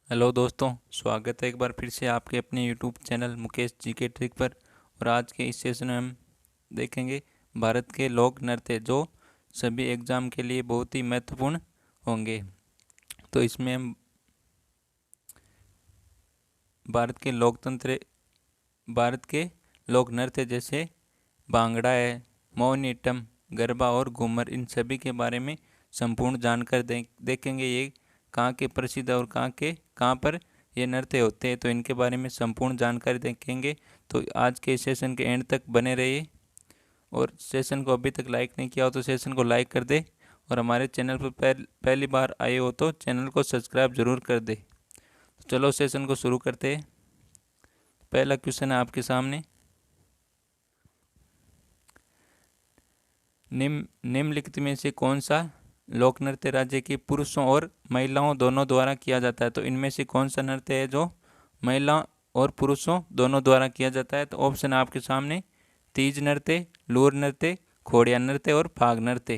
Hello दोस्तों, स्वागत है एक बार फिर से आपके अपने यूट्यूब चैनल मुकेश जी के ट्रिक पर। और आज के इस सेशन में हम देखेंगे भारत के लोक नृत्य जो सभी एग्ज़ाम के लिए बहुत ही महत्वपूर्ण होंगे। तो इसमें हम भारत के भारत के लोक नृत्य जैसे भांगड़ा है, मोहिनीअट्टम, गरबा और घूमर, इन सभी के बारे में संपूर्ण जानकर देखेंगे। ये कहाँ के प्रसिद्ध और कहाँ पर ये नृत्य होते हैं, तो इनके बारे में संपूर्ण जानकारी देखेंगे। तो आज के सेशन के एंड तक बने रहिए। और सेशन को अभी तक लाइक नहीं किया हो तो सेशन को लाइक कर दे, और हमारे चैनल पर पहली बार आए हो तो चैनल को सब्सक्राइब जरूर कर दे। तो चलो सेशन को शुरू करते हैं। पहला क्वेश्चन है आपके सामने। निम्नलिखित में से कौन सा लोक नृत्य राज्य के पुरुषों और महिलाओं दोनों द्वारा किया जाता है? तो इनमें से कौन सा नृत्य है जो महिला और पुरुषों दोनों द्वारा किया जाता है? तो ऑप्शन आपके सामने तीज नृत्य, लूर नृत्य, खोड़िया नृत्य और फाग नृत्य।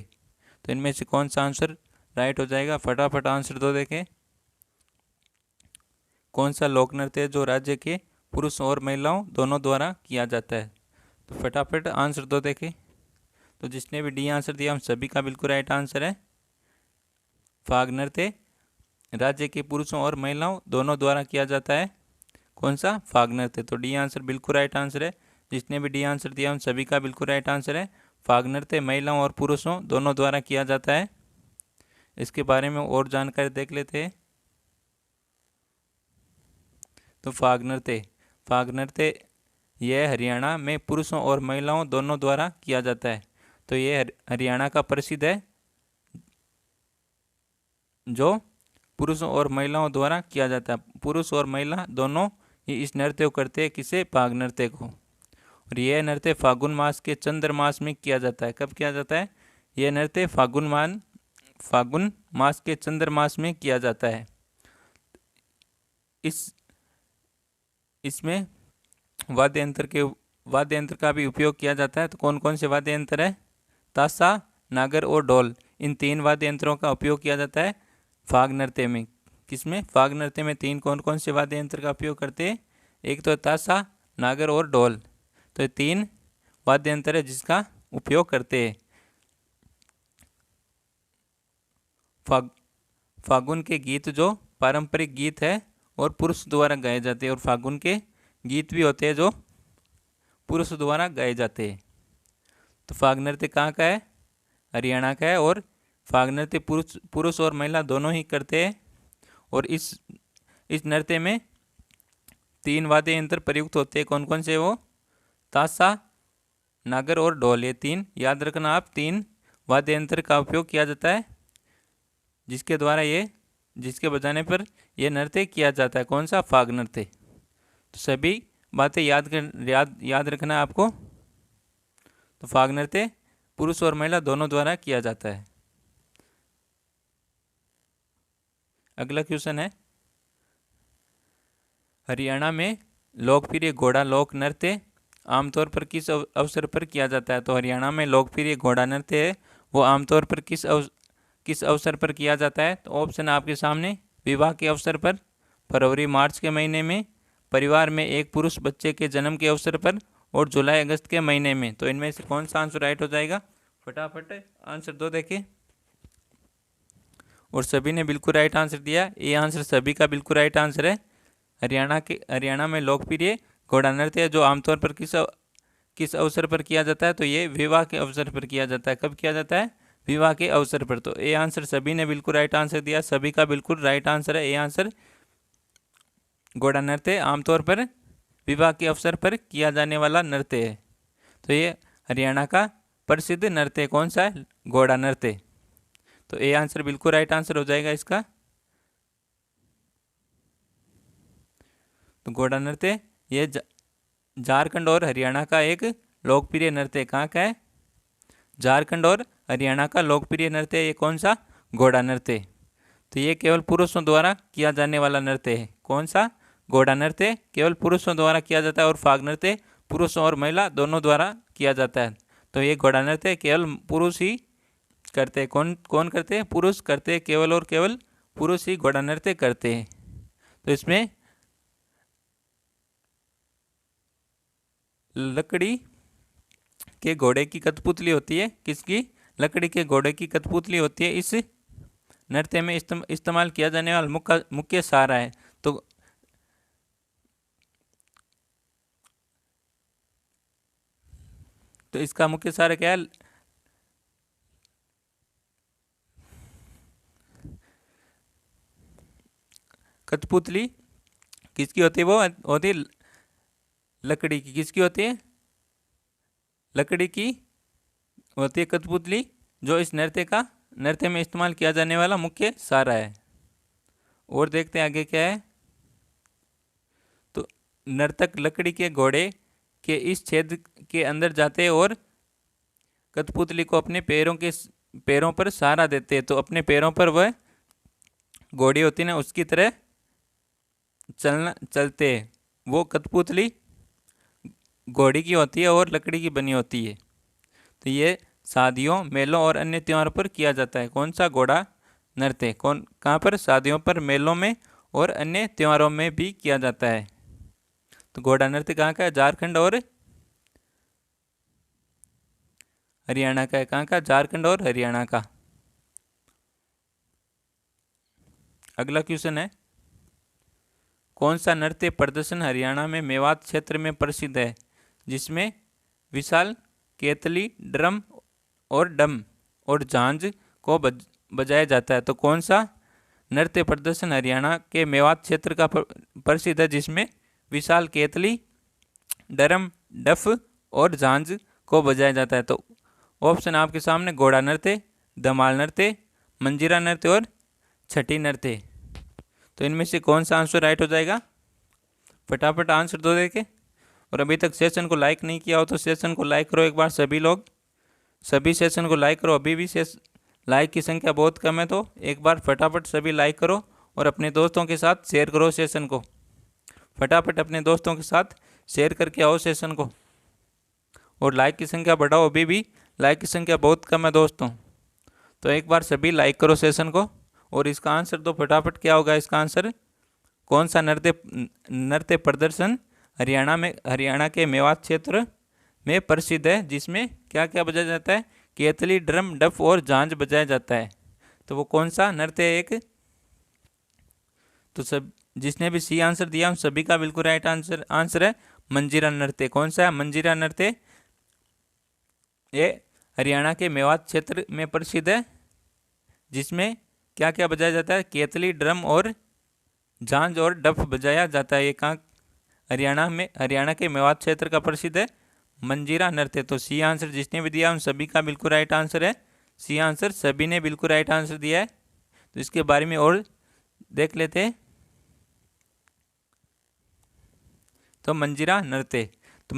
तो इनमें से कौन सा आंसर राइट हो जाएगा? फटाफट आंसर दो देखें। कौन सा लोक नृत्य है जो राज्य के पुरुषों और महिलाओं दोनों द्वारा किया जाता है? तो फटाफट आंसर दो देखें। तो जिसने भी डी आंसर दिया हम सभी का बिल्कुल राइट आंसर है। फाग नृत्य राज्य के पुरुषों और महिलाओं दोनों द्वारा किया जाता है। कौन सा? फाग नृत्य। तो डी आंसर बिल्कुल राइट आंसर है। जिसने भी डी आंसर दिया उन सभी का बिल्कुल राइट आंसर है। फाग नृत्य महिलाओं और पुरुषों दोनों द्वारा किया जाता है। इसके बारे में और जानकारी देख लेते हैं। तो फाग नृत्य यह हरियाणा में पुरुषों और महिलाओं दोनों द्वारा किया जाता है। तो ये हरियाणा का प्रसिद्ध है जो पुरुषों और महिलाओं द्वारा किया जाता है। पुरुष और महिला दोनों ही इस नृत्य को करते हैं। किसे? फाग नृत्य को। और यह नृत्य फागुन मास के चंद्र मास में किया जाता है। कब किया जाता है? यह नृत्य फागुन मास के चंद्र मास में किया जाता है। इसमें वाद्य यंत्र का भी उपयोग किया जाता है। तो कौन कौन से वाद्य यंत्र है? ताशा, नागर और ढोल, इन तीन वाद्य यंत्रों का उपयोग किया जाता है फाग नृत्य में। किसमें? फाग नृत्य में तीन कौन कौन से वाद्य यंत्र का उपयोग करते हैं? एक तो ताशा, नागर और ढोल। तो ये तीन वाद्य यंत्र है जिसका उपयोग करते हैं। फागुन के गीत जो पारंपरिक गीत है और पुरुष द्वारा गाए जाते हैं, और फागुन के गीत भी होते हैं जो पुरुष द्वारा गाए जाते हैं। तो फाग नृत्य कहाँ का है? हरियाणा का है। और फाग नृत्य पुरुष और महिला दोनों ही करते हैं। और इस नृत्य में तीन वाद्य यंत्र प्रयुक्त होते हैं। कौन कौन से? वो ताशा, नागर और ढोल, ये तीन याद रखना आप। तीन वाद्य यंत्र का उपयोग किया जाता है जिसके बजाने पर यह नृत्य किया जाता है। कौन सा? फाग नृत्य। तो सभी बातें याद रखना है आपको। तो फाग नृत्य पुरुष और महिला दोनों द्वारा किया जाता है। अगला क्वेश्चन है, हरियाणा में लोकप्रिय घोड़ा लोक नृत्य आमतौर पर किस अवसर पर किया जाता है? तो हरियाणा में लोकप्रिय घोड़ा नृत्य है वो आमतौर पर किस अवसर पर किया जाता है? तो ऑप्शन आपके सामने विवाह के अवसर पर, फरवरी मार्च के महीने में, परिवार में एक पुरुष बच्चे के जन्म के अवसर पर, और जुलाई अगस्त के महीने में। तो इनमें से कौन सा आंसर राइट हो जाएगा? फटाफट आंसर दो देखिए। और सभी ने बिल्कुल राइट आंसर दिया। ये आंसर सभी का बिल्कुल राइट आंसर है। हरियाणा में लोकप्रिय घोड़ा नृत्य जो आमतौर पर किस अवसर पर किया जाता है? तो ये विवाह के अवसर पर किया जाता है। कब किया जाता है? विवाह के अवसर पर। तो ये आंसर सभी ने बिल्कुल राइट आंसर दिया। सभी का बिल्कुल राइट आंसर है। ये आंसर घोड़ा नृत्य आमतौर पर विवाह के अवसर पर किया जाने वाला नृत्य है। तो ये हरियाणा का प्रसिद्ध नृत्य कौन सा है? घोड़ा नृत्य। तो ये आंसर बिल्कुल राइट आंसर हो जाएगा इसका। तो घोड़ा नृत्य ये झारखंड और हरियाणा का एक लोकप्रिय नृत्य। कहाँ का है? झारखंड और हरियाणा का लोकप्रिय नृत्य ये कौन सा? घोड़ा नृत्य। तो ये केवल पुरुषों द्वारा किया जाने वाला नृत्य है। कौन सा? घोड़ा नृत्य केवल पुरुषों द्वारा किया जाता है। और फाग नृत्य पुरुषों और महिला दोनों द्वारा किया जाता है। तो ये घोड़ा नृत्य केवल पुरुष ही करते हैं। कौन कौन करते हैं? पुरुष करते हैं। केवल और केवल पुरुष ही घोड़ा नृत्य करते हैं। तो इसमें लकड़ी के घोड़े की कठपुतली होती है। किसकी? लकड़ी के घोड़े की कठपुतली होती है। इस नृत्य में इस्तेमाल किया जाने वाला मुख्य सहारा है। तो इसका मुख्य सहारा क्या है? कठपुतली किसकी होती है? वो होती है लकड़ी की। किसकी होती है? लकड़ी की होती है कठपुतली, जो इस नृत्य में इस्तेमाल किया जाने वाला मुख्य सहारा है। और देखते हैं आगे क्या है। तो नर्तक लकड़ी के घोड़े के इस छेद के अंदर जाते हैं और कठपुतली को अपने पैरों पर सहारा देते हैं। तो अपने पैरों पर वह घोड़ी होती है ना, उसकी तरह चलते हैं। वो कठपुतली घोड़ी की होती है और लकड़ी की बनी होती है। तो ये शादियों, मेलों और अन्य त्योहारों पर किया जाता है। कौन सा? घोड़ा नृत्य। कहाँ पर? शादियों पर, मेलों में और अन्य त्योहारों में भी किया जाता है। तो घोड़ा नृत्य कहाँ का है? झारखंड और हरियाणा का है। कहाँ का? झारखंड और हरियाणा का। अगला क्वेश्चन है, कौन सा नृत्य प्रदर्शन हरियाणा में मेवात क्षेत्र में प्रसिद्ध है, जिसमें विशाल केतली, ड्रम और डम और झांझ को बजाया जाता है? तो कौन सा नृत्य प्रदर्शन हरियाणा के मेवात क्षेत्र का प्रसिद्ध है, जिसमें विशाल केतली, ड्रम, डफ और झांझ को बजाया जाता है? तो ऑप्शन आपके सामने घोड़ा नृत्य, धमाल नृत्य, मंजीरा नृत्य और छठी नृत्य। तो इनमें से कौन सा आंसर राइट हो जाएगा? फटाफट आंसर दो देखे। और अभी तक सेशन को लाइक नहीं किया हो तो सेशन को लाइक करो एक बार। सभी लोग, सभी सेशन को लाइक करो। अभी भी लाइक की संख्या बहुत कम है, तो एक बार फटाफट सभी लाइक करो और अपने दोस्तों के साथ शेयर करो सेशन को। फटाफट अपने दोस्तों के साथ शेयर करके आओ सेशन को, और लाइक की संख्या बढ़ाओ। अभी भी लाइक की संख्या बहुत कम है दोस्तों, तो एक बार सभी लाइक करो सेशन को और इसका आंसर दो फटाफट। क्या होगा इसका आंसर? कौन सा नृत्य प्रदर्शन हरियाणा के मेवात क्षेत्र में प्रसिद्ध है, जिसमें क्या क्या बजाया जाता है? केतली, ड्रम, डफ और झांझ बजाया जाता है। तो वो कौन सा नृत्य है? एक तो सब जिसने भी सी आंसर दिया उन सभी का बिल्कुल राइट आंसर है मंजीरा नृत्य। कौन सा है? मंजीरा नृत्य। ये हरियाणा के मेवात क्षेत्र में प्रसिद्ध है, जिसमें क्या क्या बजाया जाता है? केतली, ड्रम और झांझ और डफ बजाया जाता है। ये कहाँ? हरियाणा के मेवात क्षेत्र का प्रसिद्ध है मंजीरा नृत्य। तो सी आंसर जिसने भी दिया उन सभी का बिल्कुल राइट आंसर है सी आंसर। सभी ने बिल्कुल राइट आंसर दिया है। तो इसके बारे में और देख लेते हैं। तो मंजीरा नृत्य, तो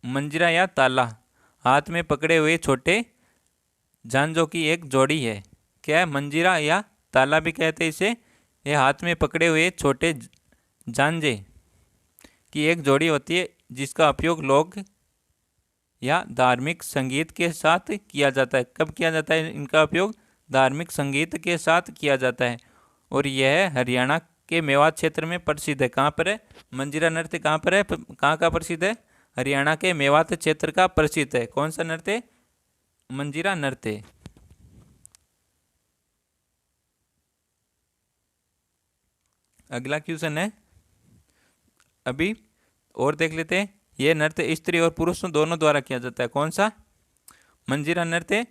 मंजीरा या ताला हाथ में पकड़े हुए छोटे झांझों की एक जोड़ी है। क्या है? मंजीरा या ताला भी कहते हैं इसे। यह हाथ में पकड़े हुए छोटे झांझे की एक जोड़ी होती है, जिसका उपयोग लोक या धार्मिक संगीत के साथ किया जाता है। कब किया जाता है इनका उपयोग? धार्मिक संगीत के साथ किया जाता है। और यह हरियाणा के मेवात क्षेत्र में प्रसिद्ध है। कहाँ पर है मंजीरा नृत्य? कहाँ पर है? कहाँ का प्रसिद्ध है? हरियाणा के मेवात क्षेत्र का प्रसिद्ध है। कौन सा नृत्य? मंजीरा नृत्य। अगला क्वेश्चन है, अभी और देख लेते हैं। यह नृत्य स्त्री और पुरुष दोनों द्वारा किया जाता है। कौन सा? मंजीरा नृत्य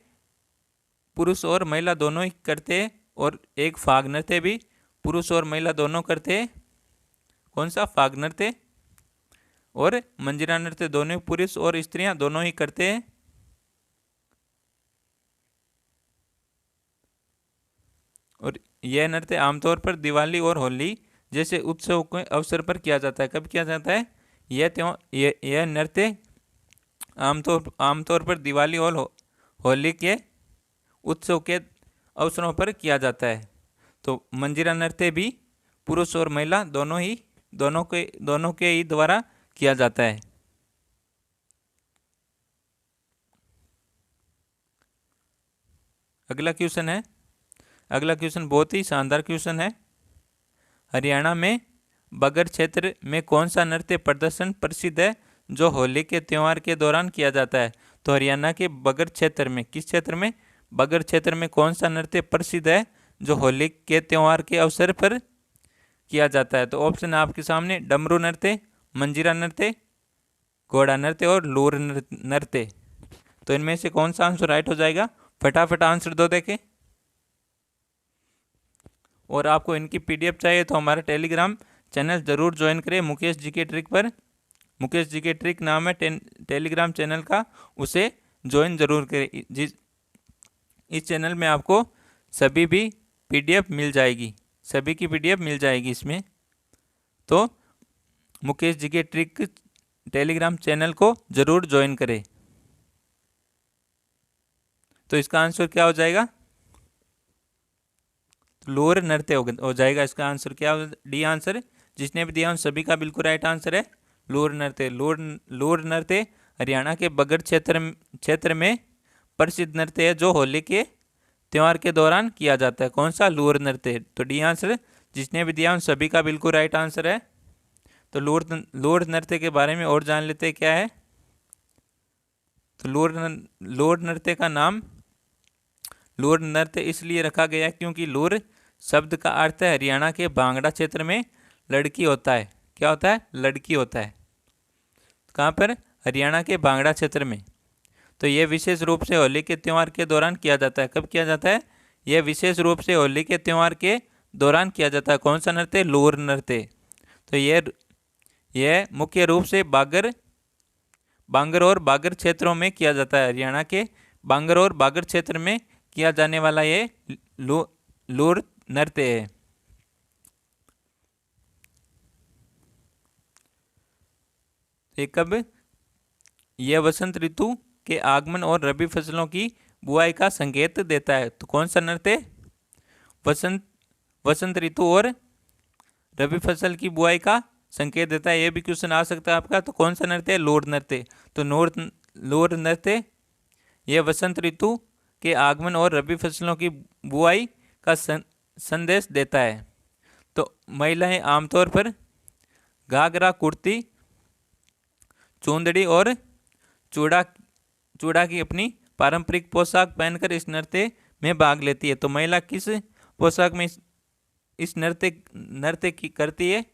पुरुष और महिला दोनों ही करते हैं, और एक फाग नृत्य भी पुरुष और महिला दोनों करते हैं। कौन सा? फाग नृत्य। और मंजीरा नृत्य दोनों पुरुष और स्त्रियां दोनों ही करते हैं। और यह नृत्य आमतौर पर दिवाली और होली जैसे उत्सव के अवसर पर किया जाता है। कब किया जाता है? यह नृत्य आमतौर पर दिवाली और होली के उत्सव के अवसरों पर किया जाता है। तो मंजीरा नृत्य भी पुरुष और महिला दोनों के ही द्वारा किया जाता है। अगला क्वेश्चन बहुत ही शानदार क्वेश्चन है। हरियाणा में बगर क्षेत्र में कौन सा नृत्य प्रदर्शन प्रसिद्ध है जो होली के त्यौहार के दौरान किया जाता है? तो हरियाणा के बगर क्षेत्र में, किस क्षेत्र में? बगर क्षेत्र में कौन सा नृत्य प्रसिद्ध है जो होली के त्यौहार के अवसर पर किया जाता है? तो ऑप्शन आपके सामने डमरू नृत्य, मंजीरा नृत्य, घोड़ा नृत्य और लूर नृत्य। तो इनमें से कौन सा आंसर राइट हो जाएगा? फटाफट आंसर दो देखें। और आपको इनकी पीडीएफ चाहिए तो हमारा टेलीग्राम चैनल जरूर ज्वाइन करें मुकेश जी के ट्रिक पर। मुकेश जी के ट्रिक नाम है टेलीग्राम चैनल का, उसे ज्वाइन जरूर करें। इस चैनल में आपको सभी भी पीडीएफ मिल जाएगी, सभी की पीडीएफ मिल जाएगी इसमें। तो मुकेश जी के ट्रिक टेलीग्राम चैनल को जरूर ज्वाइन करें। तो इसका आंसर क्या हो जाएगा? लोर नृत्य हो जाएगा इसका आंसर। क्या डी आंसर? जिसने भी दिया उन सभी का बिल्कुल राइट आंसर है लोर नृत्य। लोर नृत्य हरियाणा के बगड़ क्षेत्र में प्रसिद्ध नृत्य है जो होली के त्यौहार के दौरान किया जाता है। कौन सा? लोर नृत्य। तो डी आंसर जिसने भी दिया उन सभी का बिल्कुल राइट आंसर है। तो लोर नृत्य के बारे में और जान लेते हैं क्या है। तो लोर नृत्य का नाम लोर नृत्य इसलिए रखा गया क्योंकि लोर शब्द का अर्थ है हरियाणा के भांगड़ा क्षेत्र में लड़की होता है। क्या होता है? लड़की होता है। कहाँ पर? हरियाणा के भांगड़ा क्षेत्र में। तो यह विशेष रूप से होली के त्यौहार के दौरान किया जाता है। कब किया जाता है? यह विशेष रूप से होली के त्यौहार के दौरान किया जाता है। कौन सा नृत्य? लोर नृत्य। तो यह मुख्य रूप से बांगर और बागर क्षेत्रों में किया जाता है। हरियाणा के बांगर और बागर क्षेत्र में किया जाने वाला ये लोर नृत्य है। कब? यह वसंत ऋतु के आगमन और रबी फसलों की बुआई का संकेत देता है। तो कौन सा नृत्य? वसंत ऋतु और रबी फसल की बुआई का संकेत देता है। यह भी क्वेश्चन आ सकता है आपका। तो कौन सा नृत्य है? लोर नृत्य। तो लोर नृत्य यह वसंत ऋतु के आगमन और रबी फसलों की बुआई का संदेश देता है। तो महिलाएं आमतौर पर घाघरा, कुर्ती, चूंदड़ी और चूड़ा की अपनी पारंपरिक पोशाक पहनकर इस नृत्य में भाग लेती है। तो महिला किस पोशाक में इस नृत्य की करती है?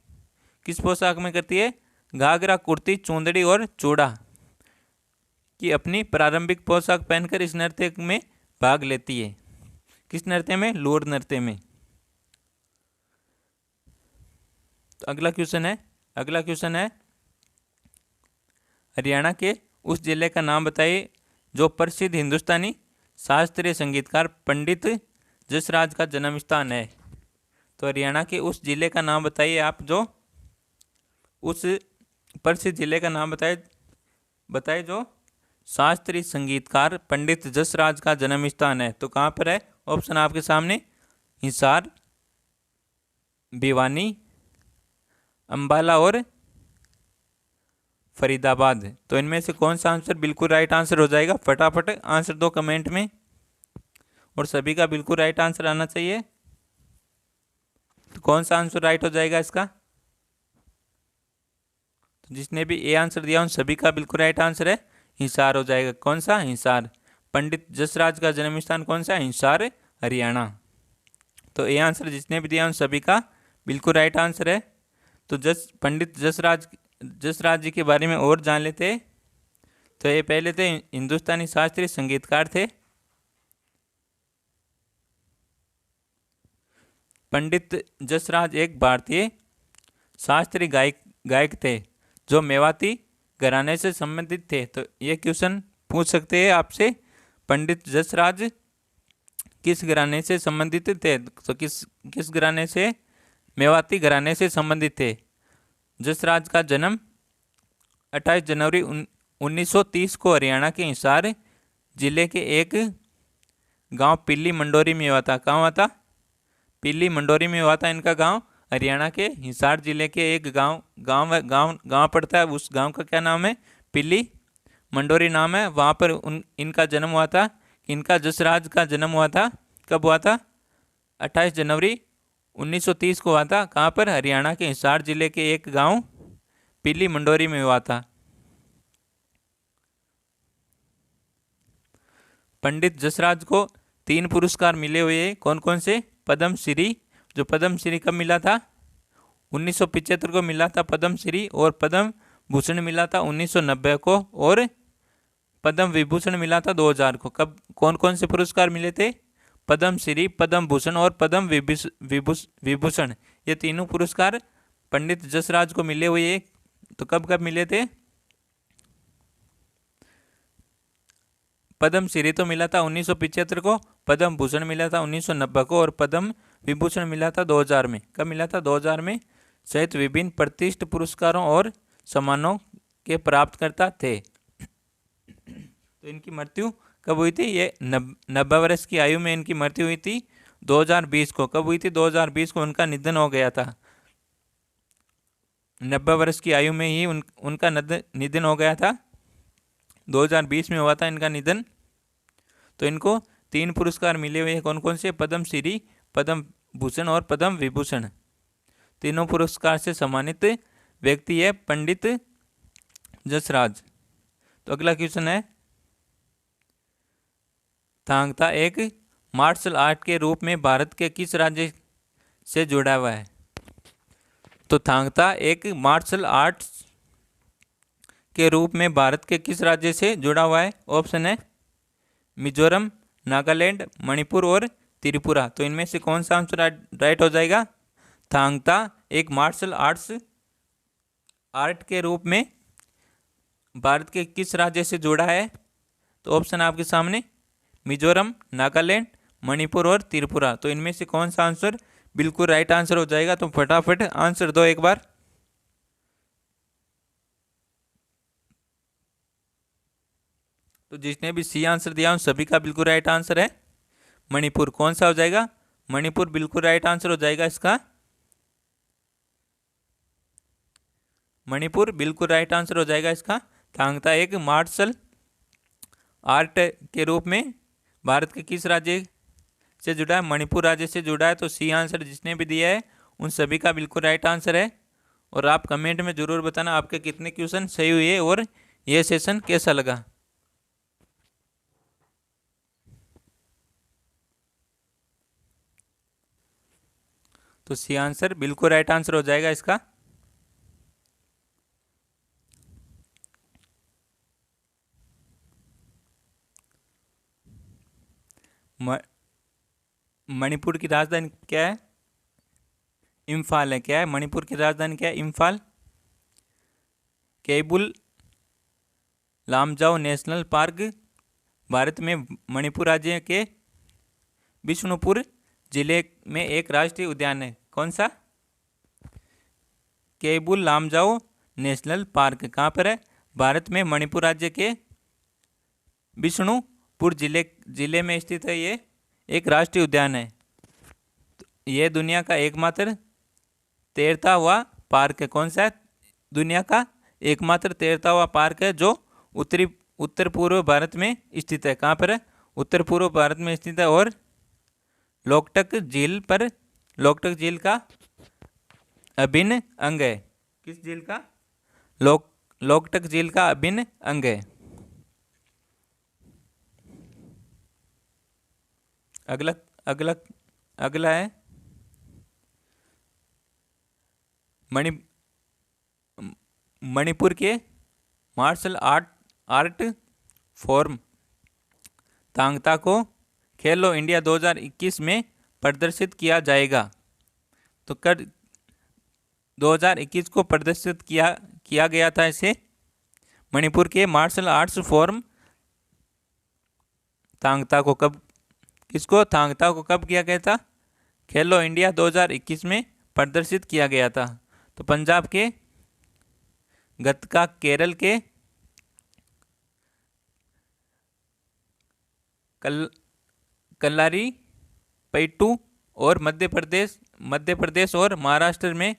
किस पोशाक में करती है? घाघरा, कुर्ती, चूंदड़ी और चूड़ा की अपनी पारंपरिक पोशाक पहनकर इस नृत्य में भाग लेती है। किस नृत्य में? लोर नृत्य में। तो अगला क्वेश्चन है हरियाणा के उस जिले का नाम बताइए जो प्रसिद्ध हिंदुस्तानी शास्त्रीय संगीतकार पंडित जसराज का जन्म स्थान है। तो हरियाणा के उस जिले का नाम बताइए आप, जो उस प्रसिद्ध जिले का नाम बताइए जो शास्त्रीय संगीतकार पंडित जसराज का जन्म स्थान है। तो कहाँ पर है? ऑप्शन आपके सामने हिसार, भिवानी, अंबाला और फरीदाबाद। तो इनमें से कौन सा आंसर बिल्कुल राइट आंसर हो जाएगा? फटाफट आंसर दो कमेंट में, और सभी का बिल्कुल राइट आंसर आना चाहिए। तो कौन सा आंसर राइट हो जाएगा इसका? तो जिसने भी ए आंसर दिया उन सभी का बिल्कुल राइट आंसर है हिसार हो जाएगा। कौन सा? हिसार। पंडित जसराज का जन्म स्थान कौन सा? हिसार, हरियाणा। तो ए आंसर जिसने भी दिया उन सभी का बिल्कुल राइट आंसर है। तो पंडित जसराज जी के बारे में और जान लेते। तो ये पहले थे हिंदुस्तानी शास्त्रीय संगीतकार थे। पंडित जसराज एक भारतीय शास्त्रीय गायक थे जो मेवाती घराने से संबंधित थे। तो ये क्वेश्चन पूछ सकते हैं आपसे, पंडित जसराज किस घराने से संबंधित थे? तो किस घराने से? मेवाती घराने से संबंधित थे। जसराज का जन्म 28 जनवरी 1930 को हरियाणा के हिसार जिले के एक गांव पिल्ली मंडोरी में हुआ था। कहाँ हुआ था? पिल्ली मंडोरी में हुआ था इनका गांव। हरियाणा के हिसार जिले के एक गांव पड़ता है। उस गांव का क्या नाम है? पिल्ली मंडोरी नाम है। वहाँ पर इनका जन्म हुआ था। इनका जसराज का जन्म हुआ था। कब हुआ था? 28 जनवरी 1930 को हुआ था। कहाँ पर? हरियाणा के हिसार जिले के एक गांव पीली मंडोरी में हुआ था। पंडित जसराज को 3 पुरस्कार मिले हुए हैं, कौन कौन से? पद्मश्री, जो पद्मश्री कब मिला था? 1975 को मिला था पद्मश्री, और पद्म भूषण मिला था 1990 को, और पद्म विभूषण मिला था 2000 को। कब कौन कौन से पुरस्कार मिले थे? पद्मश्री, पद्म भूषण और पद्म विभूषण, ये तीनों पुरस्कार पंडित जसराज को मिले हुए हैं। तो कब कब मिले थे? पद्मश्री तो मिला था 1975 को, पद्म भूषण मिला था 1990 को, और पद्म विभूषण मिला था 2000 में। कब मिला था? 2000 में। सहित विभिन्न प्रतिष्ठित पुरस्कारों और सम्मानों के प्राप्तकर्ता थे। तो इनकी मृत्यु कब हुई थी? ये 90 वर्ष की आयु में इनकी मृत्यु हुई थी 2020 को। कब हुई थी? 2020 को उनका निधन हो गया था। 90 वर्ष की आयु में ही उनका निधन हो गया था। 2020 में हुआ था इनका निधन। तो इनको 3 पुरस्कार मिले हुए हैं, कौन कौन से? पद्मश्री, पद्म भूषण और पद्म विभूषण। तीनों पुरस्कार से सम्मानित व्यक्ति है पंडित जसराज। तो अगला क्वेश्चन है, थांग ता एक मार्शल आर्ट के रूप में भारत के किस राज्य से जुड़ा हुआ है? तो थांग ता एक मार्शल आर्ट के रूप में भारत के किस राज्य से जुड़ा हुआ है? ऑप्शन है मिजोरम, नागालैंड, मणिपुर और त्रिपुरा। तो इनमें से कौन सा आंसर राइट हो जाएगा? थांग ता एक मार्शल आर्ट के रूप में भारत के किस राज्य से जुड़ा है? तो ऑप्शन आपके सामने मिजोरम, नागालैंड, मणिपुर और त्रिपुरा। तो इनमें से कौन सा आंसर बिल्कुल राइट आंसर हो जाएगा? तो फटाफट आंसर दो एक बार। तो जिसने भी सी आंसर दिया उन सभी का बिल्कुल राइट आंसर है मणिपुर। कौन सा हो जाएगा? मणिपुर बिल्कुल राइट आंसर हो जाएगा इसका। मणिपुर बिल्कुल राइट आंसर हो जाएगा इसका। थांग ता एक मार्शल आर्ट के रूप में भारत के किस राज्य से जुड़ा है? मणिपुर राज्य से जुड़ा है। तो सी आंसर जिसने भी दिया है उन सभी का बिल्कुल राइट आंसर है। और आप कमेंट में जरूर बताना आपके कितने क्वेश्चन सही हुए और यह सेशन कैसा लगा। तो सी आंसर बिल्कुल राइट आंसर हो जाएगा इसका। मणिपुर की राजधानी क्या है? इम्फाल है। क्या है मणिपुर की राजधानी? क्या है? इम्फाल। केबुल लामजाओ नेशनल पार्क भारत में मणिपुर राज्य के बिष्णुपुर जिले में एक राष्ट्रीय उद्यान है। कौन सा? केबुल लामजाओ नेशनल पार्क कहाँ पर है? भारत में मणिपुर राज्य के बिष्णुपुर जिले में स्थित है। ये एक राष्ट्रीय उद्यान है। ये दुनिया का एकमात्र तैरता हुआ पार्क है। कौन सा है? दुनिया का एकमात्र तैरता हुआ पार्क है जो उत्तर पूर्व भारत में स्थित है। कहाँ पर है? उत्तर पूर्व भारत में स्थित है। और लोकटक झील का अभिन्न अंग है। किस झील का? लोकटक झील का अभिन्न अंग है। अगला है मणिपुर के मार्शल आर्ट फॉर्म थांग ता को खेलो इंडिया 2021 में प्रदर्शित किया जाएगा। तो कब 2021 को प्रदर्शित किया गया था इसे? मणिपुर के मार्शल आर्ट्स फॉर्म थांग ता को कब थांग ता को कब किया गया था? खेलो इंडिया 2021 में प्रदर्शित किया गया था। तो पंजाब के गतका, केरल के कल्लारी पैटू और मध्य प्रदेश और महाराष्ट्र में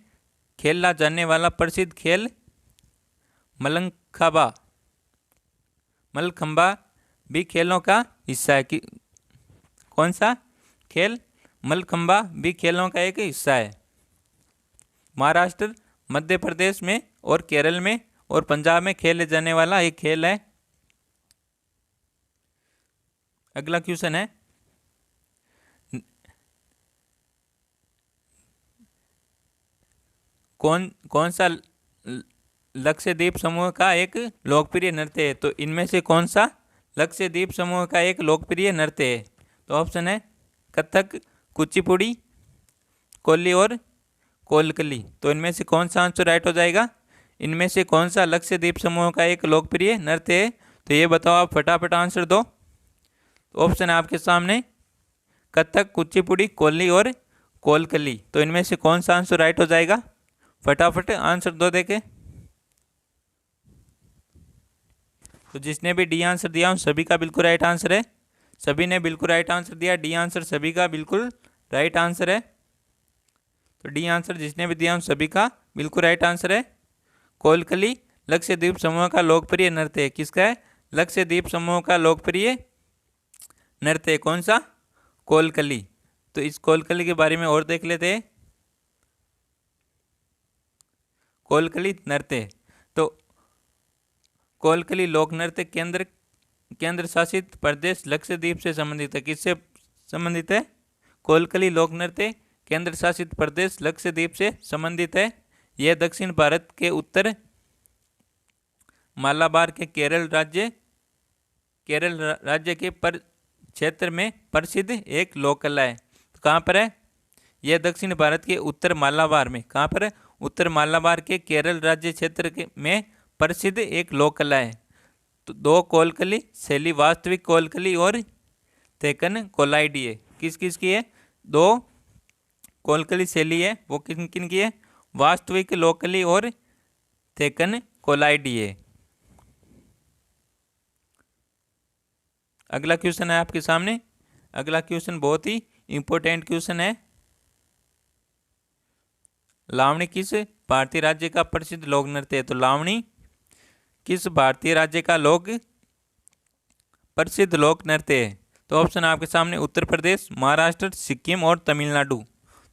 खेला जाने वाला प्रसिद्ध खेल मलखंबा भी खेलों का हिस्सा है। कि कौन सा खेल? मलखंबा भी खेलों का एक हिस्सा है। महाराष्ट्र, मध्य प्रदेश में और केरल में और पंजाब में खेले जाने वाला एक खेल है। अगला क्वेश्चन है, कौन सा लक्षद्वीप समूह का एक लोकप्रिय नृत्य है? तो इनमें से कौन सा लक्षद्वीप समूह का एक लोकप्रिय नृत्य है? तो ऑप्शन है कथक, कुचिपुड़ी, कोली और कोलकली। तो इनमें से कौन सा आंसर राइट हो जाएगा? इनमें से कौन सा लक्षद्वीप समूह का एक लोकप्रिय नृत्य है? तो ये बताओ, आप फटाफट आंसर दो। तो ऑप्शन है आपके सामने कथक, कुचिपुड़ी, कोली और कोलकली। तो इनमें से कौन सा आंसर राइट हो जाएगा? फटाफट आंसर दो देखे। तो जिसने भी डी आंसर दिया उन सभी का बिल्कुल राइट आंसर है। सभी ने बिल्कुल राइट आंसर दिया, डी आंसर सभी का बिल्कुल राइट आंसर है। तो डी आंसर जिसने भी दिया उन सभी का बिल्कुल राइट आंसर है। कोलकली लक्षद्वीप समूह का लोकप्रिय नृत्य है। किसका है? लक्षद्वीप समूह का लोकप्रिय नृत्य कौन सा? कोलकली। तो इस कोलकली के बारे में और देख लेते हैं। कोलकली नृत्य, तो कोलकली लोक नृत्य केंद्र शासित प्रदेश लक्षद्वीप से संबंधित है। किससे संबंधित है? कोलकली लोक नृत्य केंद्र शासित प्रदेश लक्षद्वीप से संबंधित है। यह दक्षिण भारत के उत्तर मालाबार के केरल राज्य के क्षेत्र में प्रसिद्ध एक लोक कला है। तो कहाँ पर है? यह दक्षिण भारत के उत्तर मालाबार में, कहाँ पर है? उत्तर मालाबार के केरल राज्य क्षेत्र में प्रसिद्ध एक लोक कला है। तो दो कोलकली शैली, वास्तविक कोलकली और तेकन कोलाइडी है। किस किस की है? दो कोलकली शैली है, वो किन किन की है? वास्तविक लोकली और तेकन कोलाइडी है। अगला क्वेश्चन है आपके सामने। अगला क्वेश्चन बहुत ही इंपॉर्टेंट क्वेश्चन है। लावणी किस भारतीय राज्य का प्रसिद्ध लोक नृत्य है? तो लावणी किस भारतीय राज्य का प्रसिद्ध लोक नृत्य है? तो ऑप्शन आपके सामने उत्तर प्रदेश, महाराष्ट्र, सिक्किम और तमिलनाडु।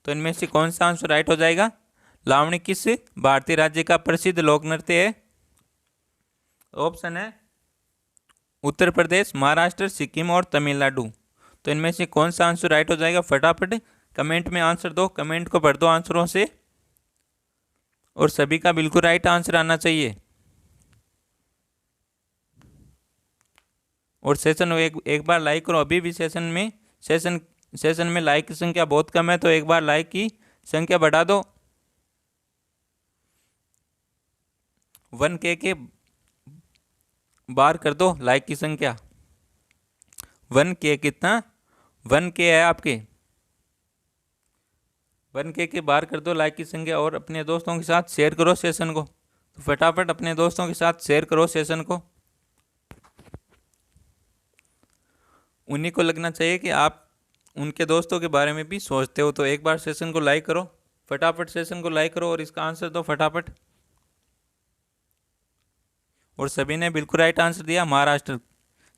तो इनमें से कौन सा आंसर राइट हो जाएगा? लावणी किस भारतीय राज्य का प्रसिद्ध लोक नृत्य है? ऑप्शन है उत्तर प्रदेश, महाराष्ट्र, सिक्किम और तमिलनाडु। तो इनमें से कौन सा आंसर राइट हो जाएगा? फटाफट कमेंट में आंसर दो, कमेंट को भर दो आंसरों से, और सभी का बिल्कुल राइट आंसर आना चाहिए। और सेशन एक बार लाइक करो। अभी भी सेशन में लाइक की संख्या बहुत कम है, तो एक बार लाइक की संख्या बढ़ा दो। 1K के बार कर दो लाइक की संख्या। 1K कितना? 1K है आपके। 1K के बार कर दो लाइक की संख्या, और अपने दोस्तों के साथ शेयर करो सेशन को। तो फटाफट अपने दोस्तों के साथ शेयर करो सेशन को। उन्हीं को लगना चाहिए कि आप उनके दोस्तों के बारे में भी सोचते हो। तो एक बार सेशन को लाइक करो, फटाफट सेशन को लाइक करो और इसका आंसर दो फटाफट। और सभी ने बिल्कुल राइट आंसर दिया। महाराष्ट्र,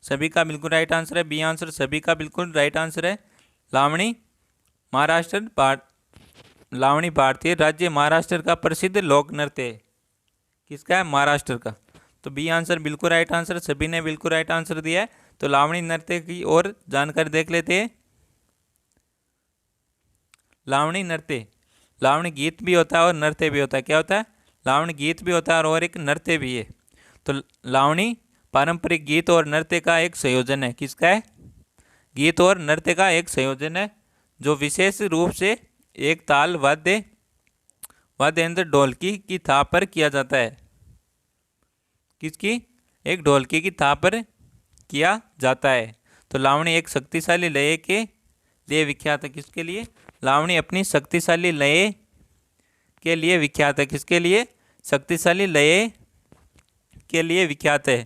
सभी का बिल्कुल राइट आंसर है। बी आंसर सभी का बिल्कुल राइट आंसर है। लावणी लावणी भारतीय राज्य महाराष्ट्र का प्रसिद्ध लोक नृत्य है। किसका है? महाराष्ट्र का। तो बी आंसर बिल्कुल राइट आंसर, सभी ने बिल्कुल राइट आंसर दिया है। तो लावणी नृत्य की और जानकारी देख लेते हैं। लावणी नृत्य, लावणी गीत भी होता है और नृत्य भी होता है। क्या होता है? लावणी गीत भी होता है और एक नृत्य भी है। तो लावणी पारंपरिक गीत और नृत्य का एक संयोजन है। किसका है? गीत और नृत्य का एक संयोजन है, जो विशेष रूप से एक ताल वाद्य यंत्र ढोलकी की थाप पर किया जाता है। किसकी? एक ढोलकी की थाप पर किया जाता है। तो लावणी एक शक्तिशाली लय के लिए विख्यात है। किसके लिए? लावणी अपनी शक्तिशाली लय के लिए विख्यात है। किसके लिए? शक्तिशाली लय के लिए विख्यात है।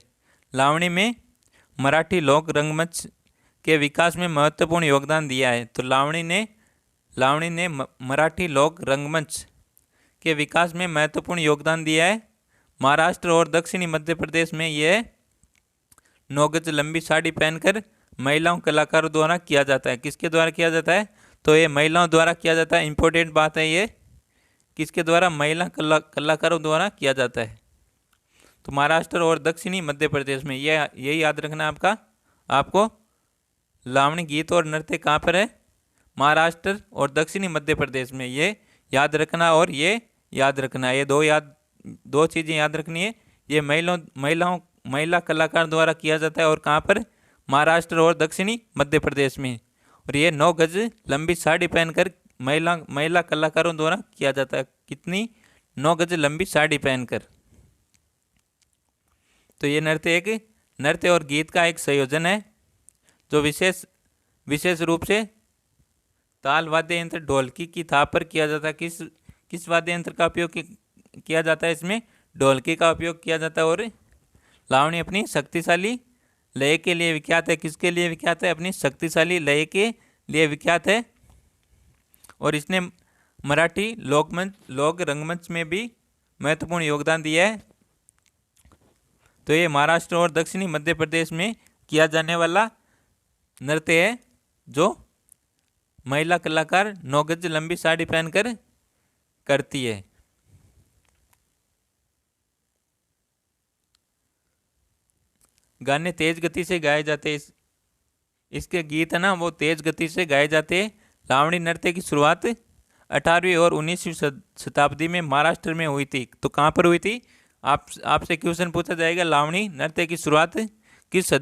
लावणी में मराठी लोक रंगमंच के विकास में महत्वपूर्ण योगदान दिया है। तो लावणी ने मराठी लोक रंगमंच के विकास में महत्वपूर्ण योगदान दिया है। महाराष्ट्र और दक्षिणी मध्य प्रदेश में यह 9 गज लंबी साड़ी पहनकर महिलाओं कलाकारों द्वारा किया जाता है। किसके द्वारा किया जाता है? तो ये महिलाओं द्वारा किया जाता है। इंपॉर्टेंट बात है ये, किसके द्वारा? महिला कलाकारों द्वारा किया जाता है। तो महाराष्ट्र और दक्षिणी मध्य प्रदेश में, ये यही याद रखना है आपको। लावणी गीत और नृत्य कहाँ पर है? महाराष्ट्र और दक्षिणी मध्य प्रदेश में, ये याद रखना। और ये याद रखना, ये दो चीज़ें याद रखनी है। ये महिला कलाकार द्वारा किया जाता है, और कहाँ पर? महाराष्ट्र और दक्षिणी मध्य प्रदेश में। और ये 9 गज लंबी साड़ी पहनकर महिला कलाकारों द्वारा किया जाता है। कितनी? 9 गज लंबी साड़ी पहनकर। तो ये नृत्य और गीत का एक संयोजन है, जो विशेष रूप से ताल वाद्य यंत्र ढोलकी की थाप पर किया जाता है। किस वाद्य यंत्र का उपयोग किया जाता है? इसमें ढोलकी का उपयोग किया जाता है। और लावणी अपनी शक्तिशाली लय के लिए विख्यात है। किसके लिए विख्यात है? अपनी शक्तिशाली लय के लिए विख्यात है। और इसने मराठी लोक रंगमंच में भी महत्वपूर्ण योगदान दिया है। तो ये महाराष्ट्र और दक्षिणी मध्य प्रदेश में किया जाने वाला नृत्य है, जो महिला कलाकार 9 गज लंबी साड़ी पहनकर करती है। गाने तेज गति से गाए जाते हैं। इसके गीत है ना, वो तेज गति से गाए जाते हैं। लावणी नृत्य की शुरुआत 18वीं और 19वीं शताब्दी में महाराष्ट्र में हुई थी। तो कहाँ पर हुई थी? आपसे क्वेश्चन पूछा जाएगा, लावणी नृत्य की शुरुआत किस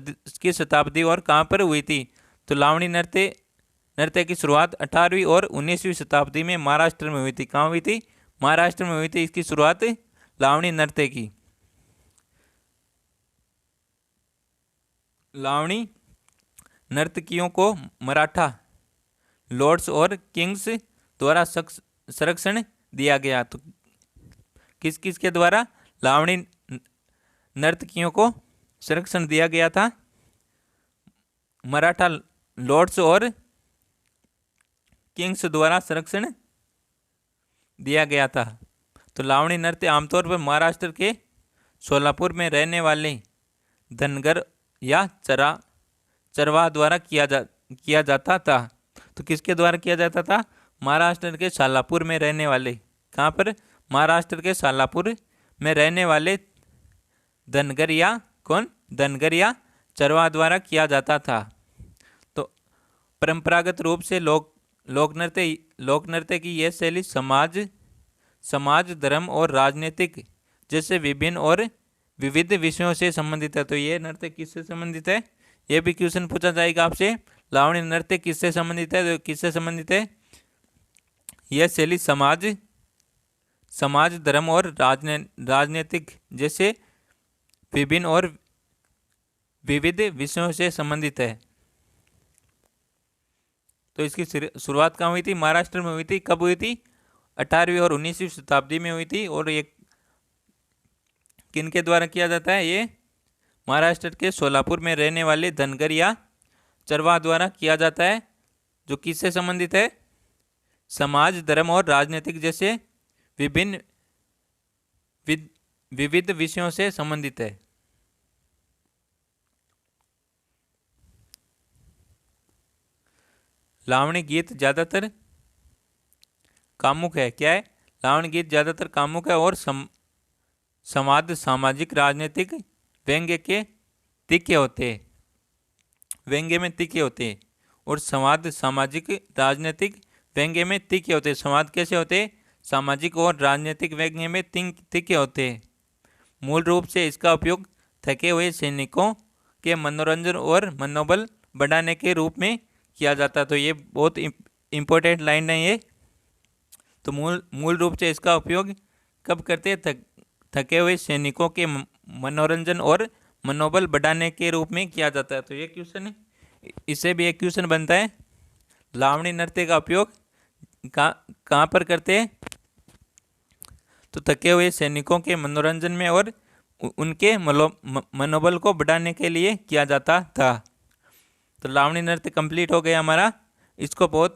शताब्दी और कहाँ पर हुई थी? तो लावणी नृत्य की शुरुआत 18वीं और 19वीं शताब्दी में महाराष्ट्र में हुई थी। कहाँ हुई थी? महाराष्ट्र में हुई थी इसकी शुरुआत लावणी नृत्य की। लावणी नर्तकियों को मराठा लॉर्ड्स और किंग्स द्वारा संरक्षण दिया गया। तो किस के द्वारा लावणी नर्तकियों को संरक्षण दिया गया था? मराठा लॉर्ड्स और किंग्स द्वारा संरक्षण दिया गया था। तो लावणी नृत्य आमतौर पर महाराष्ट्र के सोलापुर में रहने वाले धनगर या चरवाह द्वारा किया जाता था। तो किसके द्वारा किया जाता था? महाराष्ट्र के सोलापुर में रहने वाले, कहाँ पर? महाराष्ट्र के सोलापुर में रहने वाले धनगर या चरवाह द्वारा किया जाता था। तो परंपरागत रूप से लोक नृत्य की यह शैली समाज धर्म और राजनीतिक जैसे विभिन्न और विविध विषयों से संबंधित है। तो ये नृत्य किससे संबंधित है? ये भी क्वेश्चन पूछा जाएगा आपसे। लावणी नृत्य किससे संबंधित है? तो किससे संबंधित है? यह शैली समाज धर्म और राजनीतिक जैसे विभिन्न और विविध विषयों से संबंधित है। तो इसकी शुरुआत कहाँ हुई थी? महाराष्ट्र में हुई थी। कब हुई थी? 18वीं और 19वीं शताब्दी में हुई थी। और ये किनके द्वारा किया जाता है? ये महाराष्ट्र के सोलापुर में रहने वाले धनगर या चरवाह द्वारा किया जाता है। जो किससे संबंधित है? समाज धर्म और राजनीतिक जैसे विविध विषयों से संबंधित है। लावणी गीत ज्यादातर कामुक है। क्या है? लावणी गीत ज्यादातर कामुक है और संवाद सामाजिक राजनीतिक व्यंग्य के तीखे होते हैं। व्यंग्य में तीखे होते हैं और संवाद सामाजिक राजनीतिक व्यंग्य में तीखे होते हैं। संवाद कैसे होते हैं? सामाजिक और राजनीतिक व्यंग्य में तीखे होते हैं। मूल रूप से इसका उपयोग थके हुए सैनिकों के मनोरंजन और मनोबल बढ़ाने के रूप में किया जाता है। तो ये बहुत इम्पोर्टेंट लाइन है ये। तो मूल रूप से इसका उपयोग कब करते हैं? थके हुए सैनिकों के मनोरंजन और मनोबल बढ़ाने के रूप में किया जाता है। तो ये क्वेश्चन है, इससे भी एक क्वेश्चन बनता है, लावणी नृत्य का उपयोग कहाँ पर करते हैं? तो थके हुए सैनिकों के मनोरंजन में और उनके मनोबल को बढ़ाने के लिए किया जाता था। तो लावणी नृत्य कंप्लीट हो गया हमारा। इसको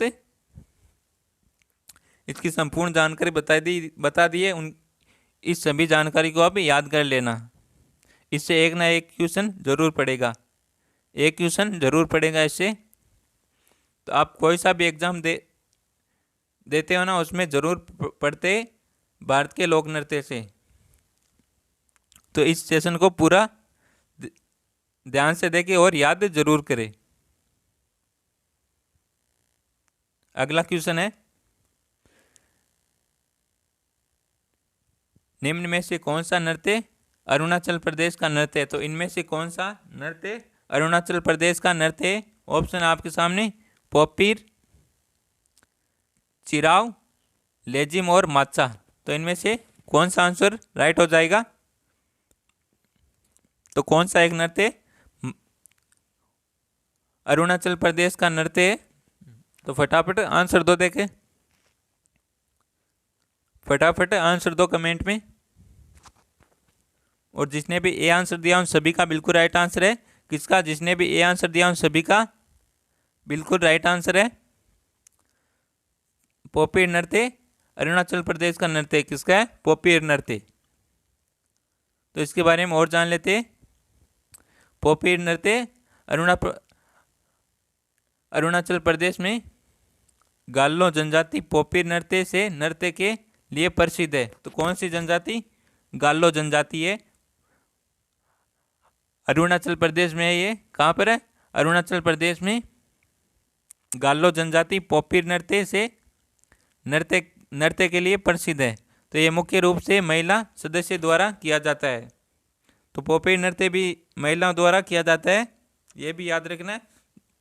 इसकी संपूर्ण जानकारी बता दिए। इस सभी जानकारी को आप याद कर लेना। इससे एक ना एक क्वेश्चन जरूर पड़ेगा। इससे। तो आप कोई सा भी एग्ज़ाम देते हो ना, उसमें जरूर पढ़ते भारत के लोक नृत्य से। तो इस सेशन को पूरा ध्यान से देखें और याद जरूर करें। अगला क्वेश्चन है, निम्न में से कौन सा नृत्य अरुणाचल प्रदेश का नृत्य है? तो इनमें से कौन सा नृत्य अरुणाचल प्रदेश का नृत्य है? ऑप्शन आपके सामने, पोपीर, चिराव, लेजिम और माचा। तो इनमें से कौन सा आंसर राइट हो जाएगा? तो कौन सा एक नृत्य अरुणाचल प्रदेश का नृत्य है? तो फटाफट आंसर दो, देखें फटाफट आंसर दो कमेंट में। और जिसने भी ए आंसर दिया उन सभी का बिल्कुल राइट आंसर है। किसका? जिसने भी ए आंसर दिया उन सभी का बिल्कुल राइट आंसर है। पोपीर नृत्य अरुणाचल प्रदेश का नृत्य किसका है? पोपीर नृत्य। तो इसके बारे में और जान लेते हैं। पोपीर नृत्य अरुणाचल प्रदेश में गालो जनजाति पोपीर नृत्य के लिए प्रसिद्ध है। तो कौन सी जनजाति? गालो जनजाति है, अरुणाचल प्रदेश में है। ये कहाँ पर है? अरुणाचल प्रदेश में गालो जनजाति पोपीर नृत्य के लिए प्रसिद्ध है। तो ये मुख्य रूप से महिला सदस्य द्वारा किया जाता है। तो पोपीर नृत्य भी महिलाओं द्वारा किया जाता है, ये भी याद रखना है।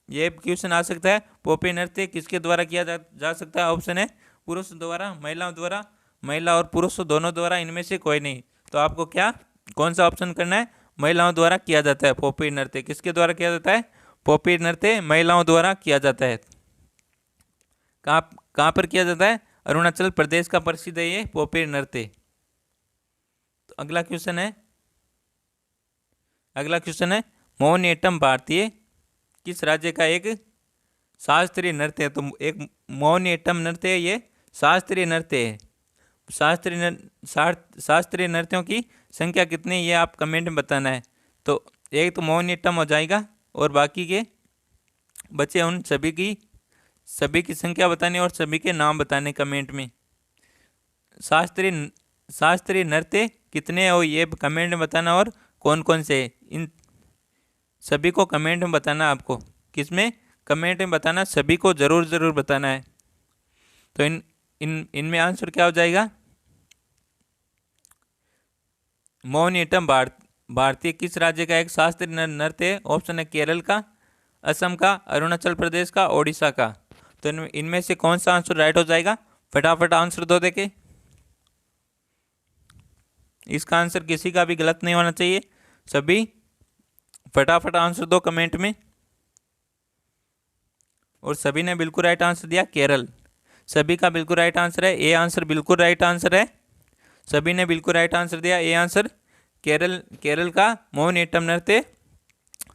ये क्वेश्चन आ सकता है, पोपीर नृत्य किसके द्वारा किया जा सकता है? ऑप्शन है पुरुष द्वारा, महिलाओं द्वारा, महिला और पुरुष दोनों द्वारा, इनमें से कोई नहीं। तो आपको क्या कौन सा ऑप्शन करना है? महिलाओं द्वारा किया जाता है पोपीर नृत्य। किसके द्वारा किया जाता है? पोपीर नृत्य महिलाओं द्वारा किया जाता है। कहाँ पर किया जाता है? अरुणाचल प्रदेश का प्रसिद्ध है ये पोपीर नृत्य। तो अगला क्वेश्चन है मोहिनीअट्टम भारतीय किस राज्य का एक शास्त्रीय नृत्य है? तो एक मोहिनीअट्टम नृत्य है, ये शास्त्रीय नृत्य है। शास्त्रीय नृत्यों की संख्या कितनी है ये आप कमेंट में बताना है। तो एक तो मोहिनीअट्टम हो जाएगा और बाकी के बचे उन सभी की संख्या बतानी और सभी के नाम बताने कमेंट में। शास्त्रीय नृत्य कितने हो ये कमेंट में बताना और कौन कौन से, इन सभी को कमेंट में बताना। आपको किसमें? कमेंट में बताना, सभी को ज़रूर बताना है। तो इनमें आंसर क्या हो जाएगा? मोहिनीअट्टम भारतीय किस राज्य का एक शास्त्रीय नृत्य है? ऑप्शन है केरल का, असम का, अरुणाचल प्रदेश का, ओडिशा का। तो इनमें से कौन सा आंसर राइट हो जाएगा? फटाफट आंसर दो, देखे इसका आंसर किसी का भी गलत नहीं होना चाहिए। सभी फटाफट आंसर दो कमेंट में। और सभी ने बिल्कुल राइट आंसर दिया, केरल। सभी का बिल्कुल राइट आंसर है, ए आंसर बिल्कुल राइट आंसर है। सभी ने बिल्कुल राइट आंसर दिया, ए आंसर केरल का मोहिनीअट्टम नृत्य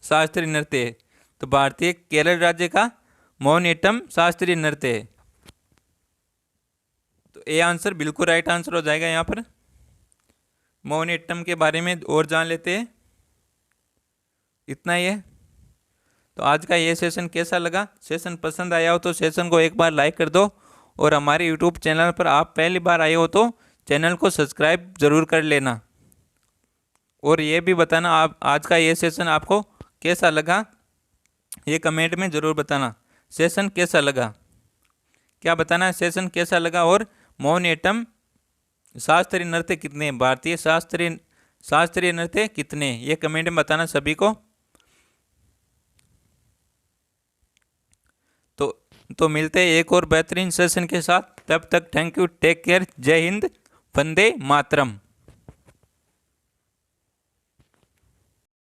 शास्त्रीय नृत्य है। तो भारतीय केरल राज्य का मोहिनीअट्टम शास्त्रीय नृत्य है। तो ए आंसर बिल्कुल राइट आंसर हो जाएगा। यहाँ पर मोहिनीअट्टम के बारे में और जान लेते हैं, इतना ही है। तो आज का ये सेशन कैसा लगा? सेशन पसंद आया हो तो सेशन को एक बार लाइक कर दो। और हमारे यूट्यूब चैनल पर आप पहली बार आए हो तो चैनल को सब्सक्राइब ज़रूर कर लेना। और ये भी बताना आप आज का ये सेशन आपको कैसा लगा, ये कमेंट में ज़रूर बताना। सेशन कैसा लगा, क्या बताना है? सेशन कैसा लगा और मोहिनीअट्टम शास्त्रीय नृत्य कितने, भारतीय शास्त्रीय नृत्य कितने, ये कमेंट में बताना सभी को। तो मिलते हैं एक और बेहतरीन सेशन के साथ। तब तक थैंक यू, टेक केयर, जय हिंद, वंदे मातरम।